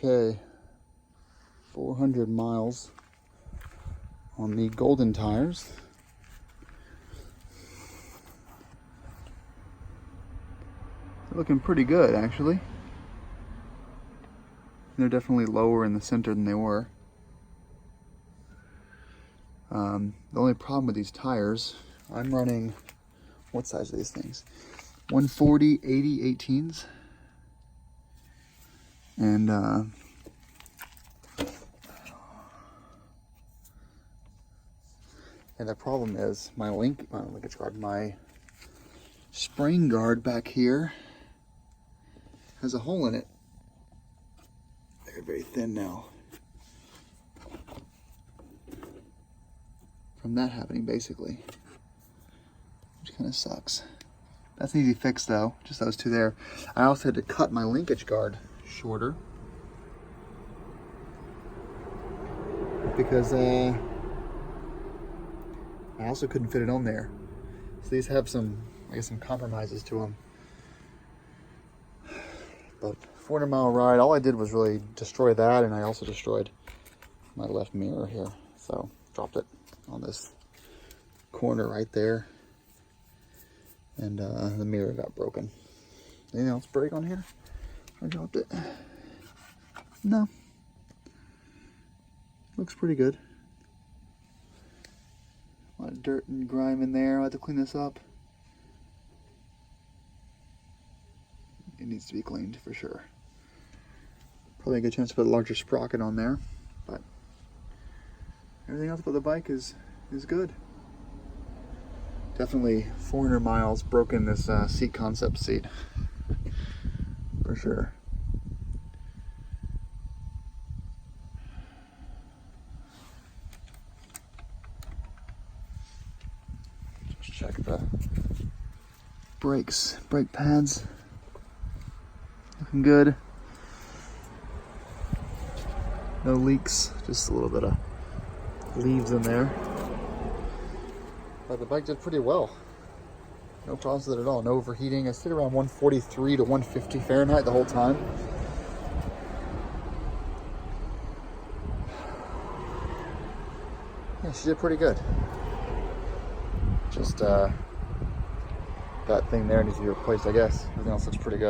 Okay, 400 miles on the Golden tires. They're looking pretty good, actually. They're definitely lower in the center than they were. The only problem with these tires, I'm running, what size are these things? 140, 80, 18s. And the problem is my my spring guard back here has a hole in it. They're very thin now. From that happening, basically. Which kind of sucks. That's an easy fix though, just those two there. I also had to cut my linkage guard shorter. Because I also couldn't fit it on there. So these have some, I guess, some compromises to them. But 400-mile ride, all I did was really destroy that, and I also destroyed my left mirror here. So dropped it on this corner right there. And the mirror got broken. Anything else break on here? I dropped it. No. Looks pretty good. A lot of dirt and grime in there. I'll have to clean this up. It needs to be cleaned for sure. Probably a good chance to put a larger sprocket on there, but everything else about the bike is good. Definitely 400 miles broken this seat concept seat for sure. Just check the brakes, brake pads. Looking good. No leaks, just a little bit of leaves in there. But the bike did pretty well. No problems with it at all. No overheating. I stayed around 143 to 150 Fahrenheit the whole time. Yeah, she did pretty good. Just that thing there needs to be replaced, I guess. Everything else looks pretty good.